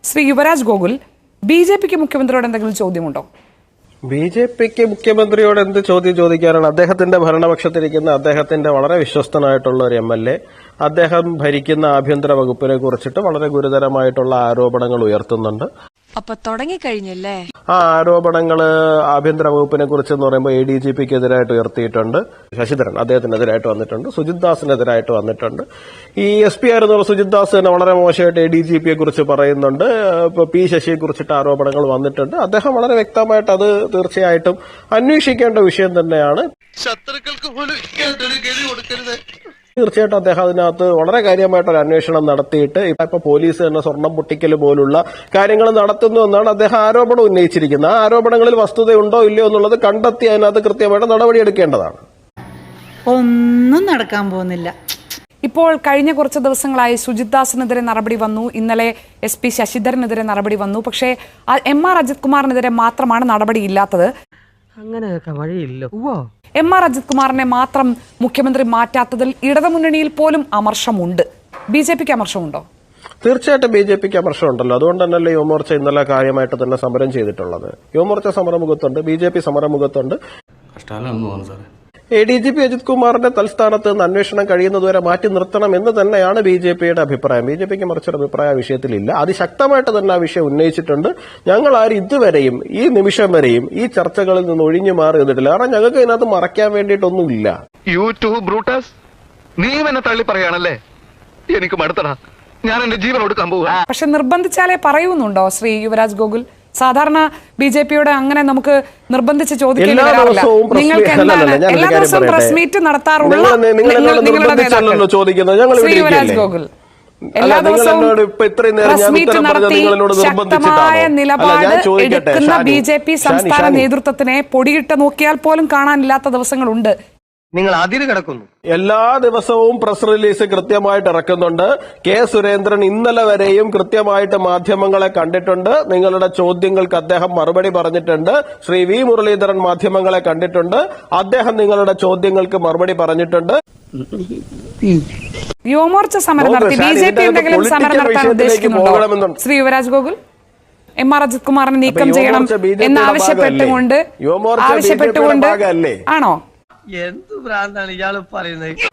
ശ്രീ യുവരാജ് ഗോകുൽ, ബി.ജെ.പിക്ക് മുഖ്യമന്ത്രിയോട് എന്തെങ്കിലും ചോദ്യമുണ്ടോ? ബി.ജെ.പിക്ക് മുഖ്യമന്ത്രിയോട് എന്ത് ചോദ്യം ചോദിക്കാനാണ്? അദ്ദേഹത്തിന്റെ ഭരണപക്ഷത്തിരിക്കുന്ന അദ്ദേഹത്തിന്റെ വളരെ വിശ്വസ്തനായിട്ടുള്ള ഒരു എം.എൽ.എ. അദ്ദേഹം ഭരിക്കുന്ന ആഭ്യന്തര വകുപ്പിനെ കുറിച്ചിട്ട് വളരെ ഗുരുതരമായിട്ടുള്ള ആരോപണങ്ങൾ ഉയർത്തുന്നുണ്ട്. അപ്പൊ തുടങ്ങിക്കഴിഞ്ഞല്ലേ? ആ ആരോപണങ്ങൾ ആഭ്യന്തര വകുപ്പിനെ കുറിച്ച് എന്ന് പറയുമ്പോൾ ADGPക്ക് എതിരായിട്ട് ഉയർത്തിയിട്ടുണ്ട്. ശശിധരൻ അദ്ദേഹത്തിനെതിരായിട്ട് വന്നിട്ടുണ്ട്, സുജിത് ദാസിനെതിരായിട്ട് വന്നിട്ടുണ്ട്. ഈ SP ആയിരുന്നുള്ള സുജിത് ദാസ് തന്നെ വളരെ മോശമായിട്ട് ADGPയെ കുറിച്ച് പറയുന്നുണ്ട്. ഇപ്പൊ P ശശിയെ കുറിച്ചിട്ട് ആരോപണങ്ങൾ വന്നിട്ടുണ്ട്. അദ്ദേഹം വളരെ വ്യക്തമായിട്ട് അത് തീർച്ചയായിട്ടും അന്വേഷിക്കേണ്ട വിഷയം തന്നെയാണ്. ശത്രുക്കൾക്ക് പോലും കൊടുക്കരുത്. തീർച്ചയായിട്ടും അദ്ദേഹം അതിനകത്ത് വളരെ കാര്യമായിട്ടൊരു അന്വേഷണം നടത്തിയിട്ട് ഇപ്പൊ പോലീസ് തന്നെ സ്വർണം പൊട്ടിക്കൽ പോലുള്ള കാര്യങ്ങൾ നടത്തുന്നു എന്നാണ് അദ്ദേഹം ആരോപണം ഉന്നയിച്ചിരിക്കുന്നത്. ആ ആരോപണങ്ങളിൽ വസ്തുതയുണ്ടോ ഇല്ലയോ എന്നുള്ളത് കണ്ടെത്തി അതിനകത്ത് കൃത്യമായിട്ട് നടപടിയെടുക്കേണ്ടതാണ്. ഒന്നും നടക്കാൻ പോകുന്നില്ല. ഇപ്പോൾ കഴിഞ്ഞ കുറച്ച് ദിവസങ്ങളായി സുജിത് ദാസിനെതിരെ നടപടി വന്നു, ഇന്നലെ SP ശശിധരനെതിരെ നടപടി വന്നു. പക്ഷേ MR അജിത് കുമാറിനെതിരെ മാത്രമാണ് നടപടിയില്ലാത്തത്. അങ്ങനെയൊക്കെ വഴിയില്ല. MR അജിത് കുമാറിനെ മാത്രം മുഖ്യമന്ത്രി മാറ്റാത്തതിൽ ഇടതുമുന്നണിയിൽ പോലും അമർഷമുണ്ട്. ബി.ജെ.പിക്ക് അമർഷമുണ്ടോ? തീർച്ചയായിട്ടും ബി.ജെ.പിക്ക് അമർഷമുണ്ടല്ലോ. അതുകൊണ്ട് തന്നെയല്ലേ യുവമോർച്ച ഇന്നലെ കാര്യമായിട്ട് തന്നെ സമരം ചെയ്തിട്ടുള്ളത്. യുവമോർച്ച സമരമുഖത്തുണ്ട്, BJP സമരമുഖത്തുണ്ട്. ADGP അജിത് കുമാറിന്റെ തൽസ്ഥാനത്ത് നിന്ന് അന്വേഷണം കഴിയുന്നതുവരെ മാറ്റി നിർത്തണം എന്ന് തന്നെയാണ് BJPയുടെ അഭിപ്രായം. BJPക്ക് മറിച്ചൊരു അഭിപ്രായ വിഷയത്തിലില്ല. അതിശക്തമായിട്ട് തന്നെ ആ വിഷയം ഉന്നയിച്ചിട്ടുണ്ട്. ഞങ്ങൾ ആരും ഇതുവരെയും ഈ നിമിഷം വരെയും ഈ ചർച്ചകളിൽ നിന്ന് ഒഴിഞ്ഞു മാറി നിന്നിട്ടില്ല. കാരണം ഞങ്ങൾക്ക് ഇതിനകത്ത് മറയ്ക്കാൻ വേണ്ടിയിട്ടൊന്നുമില്ല. യൂട്യൂബ് ബ്രൂട്ടസ്, നീ എന്നെ തള്ളി പറയാണല്ലേ? എനിക്ക് മടുത്തടാ, ഞാൻ എന്റെ ജീവൻ കൊടുക്കാൻ പോവുക. പക്ഷെ നിർബന്ധിച്ചാലേ പറയുന്നുണ്ടോ ശ്രീ യുവരാജ് ഗോകുൽ? സാധാരണ BJPയോട് അങ്ങനെ നമുക്ക് നിർബന്ധിച്ച് ചോദിക്കേണ്ടി വരാറില്ല. നിങ്ങൾക്ക് എന്താണ് എല്ലാ ദിവസവും പ്രസ് മീറ്റ് നടത്താറുള്ള ശ്രീ യുവരാജ് ഗോകുൽ എല്ലാ ദിവസവും പ്രസ് മീറ്റ് നടത്തി ശക്തമായ നിലപാട് എടുക്കുന്ന BJP സംസ്ഥാന നേതൃത്വത്തിനെ പൊടിയിട്ട് നോക്കിയാൽ പോലും കാണാനില്ലാത്ത ദിവസങ്ങളുണ്ട്. നിങ്ങൾ അതിര് കിടക്കുന്നു. എല്ലാ ദിവസവും പ്രസ് റിലീസ് കൃത്യമായിട്ട് ഇറക്കുന്നുണ്ട്. K. സുരേന്ദ്രൻ ഇന്നലെ വരെയും കൃത്യമായിട്ട് മാധ്യമങ്ങളെ കണ്ടിട്ടുണ്ട്. നിങ്ങളുടെ ചോദ്യങ്ങൾക്ക് അദ്ദേഹം മറുപടി പറഞ്ഞിട്ടുണ്ട്. ശ്രീ V. മുരളീധരൻ മാധ്യമങ്ങളെ കണ്ടിട്ടുണ്ട്. അദ്ദേഹം നിങ്ങളുടെ ചോദ്യങ്ങൾക്ക് മറുപടി പറഞ്ഞിട്ടുണ്ട്. യുവമോർച്ച സമരം നടത്തി BJP എന്തെങ്കിലും സമരം നടത്താൻ ഉദ്ദേശിക്കുന്നുണ്ടോ ശ്രീ യുവരാജ് ഗോകുൽ? MR അജിത് കുമാറിനെ നീക്കം ചെയ്യണം എന്നാവശ്യപ്പെട്ടുകൊണ്ട് ആണോ? എന്ത് ഭ്രാന്താണ് ഇയാള് പറയുന്നത്?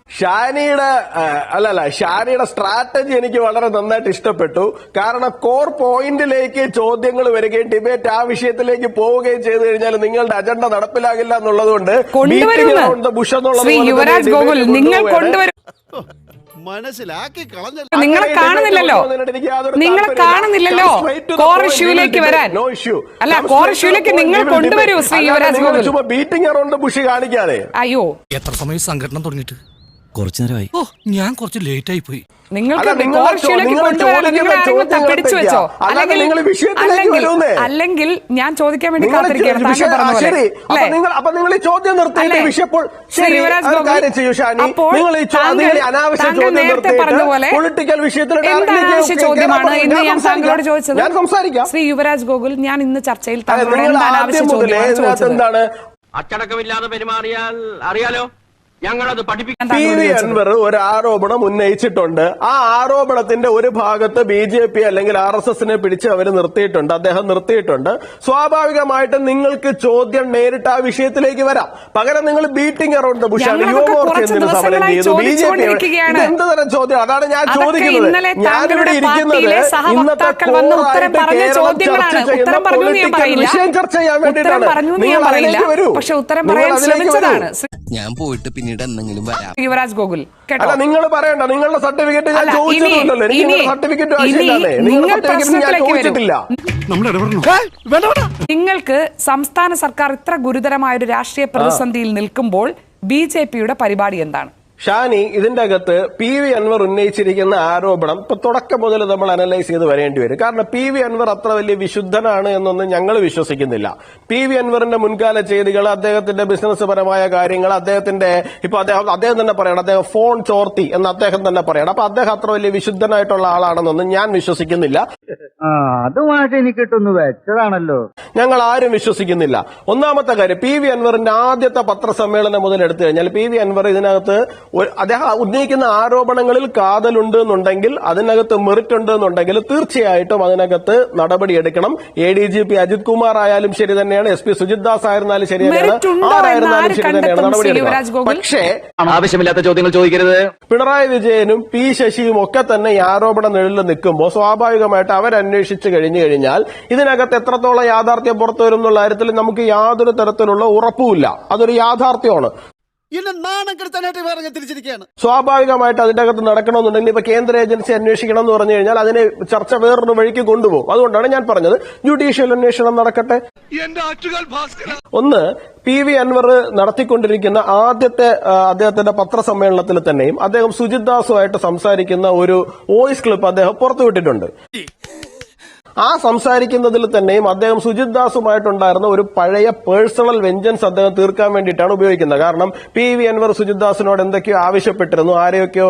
ഷാനിയുടെ സ്ട്രാറ്റജി എനിക്ക് വളരെ നന്നായിട്ട് ഇഷ്ടപ്പെട്ടു. കാരണം കോർ പോയിന്റിലേക്ക് ചോദ്യങ്ങൾ വരികയും ഡിബേറ്റ് ആ വിഷയത്തിലേക്ക് പോവുകയും ചെയ്തു കഴിഞ്ഞാൽ നിങ്ങളുടെ അജണ്ട നടപ്പിലാകില്ല എന്നുള്ളതുകൊണ്ട് മനസ്സിലാക്കി നിങ്ങളെ കാണുന്നില്ലല്ലോ കോർ ഇഷ്യൂലേക്ക് വരാൻ. അല്ല, കോർ ഇഷ്യൂലേക്ക് നിങ്ങൾ കൊണ്ടുവരൂ Shri Yuvraj Gokul. Beating around Bush കാണിക്കാതെ. അയ്യോ, എത്ര സമയം സംഘടന തുടങ്ങിയിട്ട്? കുറച്ചു നേരമായി. ഞാൻ കുറച്ച് ലേറ്റ് ആയി പോയി. നിങ്ങൾക്ക് അല്ലെങ്കിൽ ഞാൻ ചോദിക്കാൻ വേണ്ടി കാത്തിരിക്കുകയാണ്. നേരത്തെ പറഞ്ഞതുപോലെ എന്താവശ്യ ചോദ്യമാണ് ഇന്ന് ഞാൻ താങ്കളോട് ചോദിച്ചത്? ശ്രീ യുവരാജ് ഗോകുൽ, ഞാൻ ഇന്ന് ചർച്ചയിൽ താങ്കളോട് എന്താ അനാവശ്യ ചോദ്യമാണ് ചോദിച്ചത്? അച്ചടക്കമില്ലാതെ പെരുമാറിയാൽ അറിയാലോ, ഞങ്ങളത് പഠിപ്പിക്കാൻ. PV അൻവർ ഒരു ആരോപണം ഉന്നയിച്ചിട്ടുണ്ട്. ആ ആരോപണത്തിന്റെ ഒരു ഭാഗത്ത് BJP അല്ലെങ്കിൽ RSSനെ പിടിച്ച് അവർ നിർത്തിയിട്ടുണ്ട്, അദ്ദേഹം നിർത്തിയിട്ടുണ്ട്. സ്വാഭാവികമായിട്ടും നിങ്ങൾക്ക് ചോദ്യം നേരിട്ട് ആ വിഷയത്തിലേക്ക് വരാം. പകരം നിങ്ങൾ ബീറ്റിംഗ് അറൗണ്ട് ബുഷാണ്. യുവമോർച്ച എന്തിനു സമരം ചെയ്തു? BJP എന്ത് തരം ചോദ്യം? അതാണ് ഞാൻ ചോദിക്കുന്നത്. ഞാനിവിടെ ഇരിക്കുന്നത് ഇന്നത്തെ വിഷയം ചർച്ച ചെയ്യാൻ വേണ്ടിയിട്ടാണ്. നിങ്ങൾ അതിലേക്ക് വരൂ. ഞാൻ പോയിട്ട് പിന്നീട് എന്തെങ്കിലും വരാം. യുവരാജ് ഗോകുൽ, അല്ല, നിങ്ങൾ പറയണ്ട. നിങ്ങളുടെ സർട്ടിഫിക്കറ്റ് ഞാൻ ചോദിച്ചിട്ടുണ്ടല്ലോ. എനിക്ക് നിങ്ങളുടെ സർട്ടിഫിക്കറ്റ് ആവശ്യമില്ലേ? നിങ്ങളുടെ സർട്ടിഫിക്കറ്റ് ഞാൻ ചോദിച്ചിട്ടില്ല. നിങ്ങൾക്ക് സംസ്ഥാന സർക്കാർ ഇത്ര ഗുരുതരമായ ഒരു രാഷ്ട്രീയ പ്രതിസന്ധിയിൽ നിൽക്കുമ്പോൾ BJPയുടെ പരിപാടി എന്താണ്? ഷാനി, ഇതിന്റെ അകത്ത് PV അൻവർ ഉന്നയിച്ചിരിക്കുന്ന ആരോപണം ഇപ്പൊ തുടക്കം മുതൽ നമ്മൾ അനലൈസ് ചെയ്ത് വരേണ്ടി വരും. കാരണം PV അൻവർ അത്ര വലിയ വിശുദ്ധനാണ് എന്നൊന്നും ഞങ്ങൾ വിശ്വസിക്കുന്നില്ല. PV അൻവറിന്റെ മുൻകാല ചെയ്തികൾ, അദ്ദേഹത്തിന്റെ ബിസിനസ് പരമായ കാര്യങ്ങൾ, അദ്ദേഹത്തിന്റെ ഇപ്പൊ അദ്ദേഹം തന്നെ പറയണം, അദ്ദേഹം ഫോൺ ചോർത്തി എന്ന് അദ്ദേഹം തന്നെ പറയണം. അപ്പൊ അദ്ദേഹം അത്ര വലിയ വിശുദ്ധനായിട്ടുള്ള ആളാണെന്നൊന്നും ഞാൻ വിശ്വസിക്കുന്നില്ല. അതുമായിട്ട് എനിക്ക് കിട്ടുന്നു വെച്ചതാണല്ലോ. ഞങ്ങൾ ആരും വിശ്വസിക്കുന്നില്ല. ഒന്നാമത്തെ കാര്യം, പി വി അൻവറിന്റെ ആദ്യത്തെ പത്രസമ്മേളനം മുതൽ എടുത്തു കഴിഞ്ഞാൽ പി വി അൻവർ ഇതിനകത്ത് അദ്ദേഹം ഉന്നയിക്കുന്ന ആരോപണങ്ങളിൽ കാതലുണ്ട് എന്നുണ്ടെങ്കിൽ, അതിനകത്ത് മെറിറ്റ് ഉണ്ട് എന്നുണ്ടെങ്കിൽ തീർച്ചയായിട്ടും അതിനകത്ത് നടപടിയെടുക്കണം. ADGP അജിത് കുമാർ ആയാലും ശരി തന്നെയാണ്, SP സുജിത് ദാസ് ആയിരുന്നാലും ശരി തന്നെയാണ്, ആരായിരുന്നാലും ശരി തന്നെയാണ് നടപടിയെടുക്കണം. പക്ഷേ ആവശ്യമില്ലാത്ത ചോദ്യങ്ങൾ ചോദിക്കരുത്. പിണറായി വിജയനും P ശശിയും ഒക്കെ തന്നെ ഈ ആരോപണ നിഴലിൽ നിൽക്കുമ്പോൾ സ്വാഭാവികമായിട്ട് അവരന്വേഷിച്ചു കഴിഞ്ഞു കഴിഞ്ഞാൽ ഇതിനകത്ത് എത്രത്തോളം യാഥാർത്ഥ്യം പുറത്തു വരും എന്നുള്ള കാര്യത്തിൽ നമുക്ക് യാതൊരു തരത്തിലുള്ള ഉറപ്പുമില്ല. അതൊരു യാഥാർത്ഥ്യമാണ്. സ്വാഭാവികമായിട്ട് അതിന്റെ അകത്ത് നടക്കണമെന്നുണ്ടെങ്കിൽ ഇപ്പൊ കേന്ദ്ര ഏജൻസി അന്വേഷിക്കണം എന്ന് പറഞ്ഞു കഴിഞ്ഞാൽ അതിനെ ചർച്ച വേറൊരു വഴിക്ക് കൊണ്ടുപോകും. അതുകൊണ്ടാണ് ഞാൻ പറഞ്ഞത് ജുഡീഷ്യൽ അന്വേഷണം നടക്കട്ടെ. ഒന്ന്, പി വി അൻവർ നടത്തിക്കൊണ്ടിരിക്കുന്ന ആദ്യത്തെ അദ്ദേഹത്തിന്റെ പത്രസമ്മേളനത്തിൽ തന്നെയും അദ്ദേഹം സുജിത് ദാസുമായിട്ട് സംസാരിക്കുന്ന ഒരു വോയിസ് ക്ലിപ്പ് അദ്ദേഹം പുറത്തുവിട്ടിട്ടുണ്ട്. ആ സംസാരിക്കുന്നതിൽ തന്നെയും അദ്ദേഹം സുജിത് ദാസുമായിട്ടുണ്ടായിരുന്ന ഒരു പഴയ പേഴ്സണൽ വെഞ്ചൻസ് അദ്ദേഹം തീർക്കാൻ വേണ്ടിയിട്ടാണ് ഉപയോഗിക്കുന്നത്. കാരണം പി വി അൻവർ സുജിത് ദാസിനോട് എന്തൊക്കെയോ ആവശ്യപ്പെട്ടിരുന്നു, ആരെയൊക്കെയോ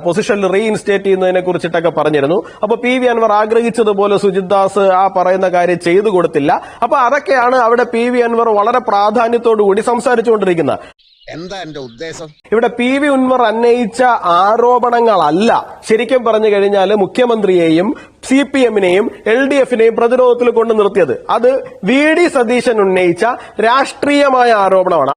പൊസിഷനിൽ റീഇൻസ്റ്റേറ്റ് ചെയ്യുന്നതിനെ കുറിച്ചിട്ടൊക്കെ പറഞ്ഞിരുന്നു. അപ്പൊ പി വി അൻവർ ആഗ്രഹിച്ചതുപോലെ സുജിത് ദാസ് ആ പറയുന്ന കാര്യം ചെയ്തു കൊടുത്തില്ല. അപ്പൊ അതൊക്കെയാണ് അവിടെ പി വി അൻവർ വളരെ പ്രാധാന്യത്തോടുകൂടി സംസാരിച്ചുകൊണ്ടിരിക്കുന്നത്. എന്താ എന്റെ ഉദ്ദേശം? ഇവിടെ പി വി അൻവർ ഉന്നയിച്ച ആരോപണങ്ങളല്ല ശരിക്കും പറഞ്ഞു കഴിഞ്ഞാൽ മുഖ്യമന്ത്രിയെയും CPM-നെയും LDF-നെയും പ്രതിരോധത്തിൽ കൊണ്ട് നിർത്തിയത്. അത് VD സതീശൻ ഉന്നയിച്ച രാഷ്ട്രീയമായ ആരോപണമാണ്.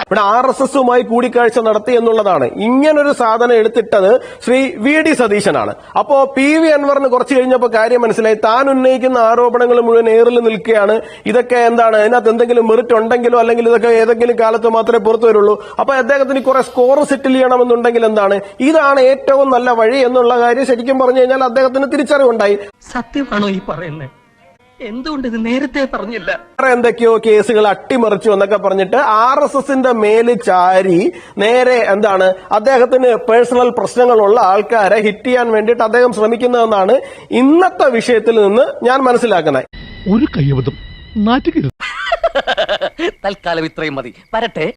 ഇവിടെ RSS-മായി കൂടിക്കാഴ്ച നടത്തി എന്നുള്ളതാണ്. ഇങ്ങനൊരു സാധനം എടുത്തിട്ടത് ശ്രീ VD സതീശനാണ്. അപ്പോ പി വി അൻവറിന് കുറച്ച് കഴിഞ്ഞപ്പോൾ കാര്യം മനസ്സിലായി, താൻ ഉന്നയിക്കുന്ന ആരോപണങ്ങൾ മുഴുവൻ ഏറിൽ നിൽക്കുകയാണ്. ഇതൊക്കെ എന്താണ്, ഇതിനകത്ത് എന്തെങ്കിലും മെറിറ്റ് ഉണ്ടെങ്കിലോ അല്ലെങ്കിൽ ഇതൊക്കെ ഏതെങ്കിലും കാലത്ത് മാത്രമേ പുറത്തു വരുള്ളൂ. അപ്പൊ അദ്ദേഹത്തിന് കുറെ സ്കോർ സെറ്റിൽ ചെയ്യണമെന്നുണ്ടെങ്കിൽ എന്താണ്, ഇതാണ് ഏറ്റവും നല്ല വഴി എന്നുള്ള കാര്യം ശരിക്കും പറഞ്ഞു കഴിഞ്ഞാൽ അദ്ദേഹത്തിന് തിരിച്ചറിവുണ്ടായി. സത്യമാണോ ഈ പറയുന്നത്? എന്തുകൊണ്ട് ഇത് നേരത്തെ പറഞ്ഞില്ല? എന്തൊക്കെയോ കേസുകൾ അട്ടിമറിച്ചു എന്നൊക്കെ പറഞ്ഞിട്ട് RSS-ന്റെ മേല് ചാരി നേരെ എന്താണ് അദ്ദേഹത്തിന് പേഴ്സണൽ പ്രശ്നങ്ങളുള്ള ആൾക്കാരെ ഹിറ്റ് ചെയ്യാൻ വേണ്ടിയിട്ട് അദ്ദേഹം ശ്രമിക്കുന്നതെന്നാണ് ഇന്നത്തെ വിഷയത്തിൽ നിന്ന് ഞാൻ മനസ്സിലാക്കുന്നത്. ഒരു കയ്യബദ്ധം നാറ്റുകരുത്. തൽക്കാലം ഇത്രയും മതി. വരട്ടെ.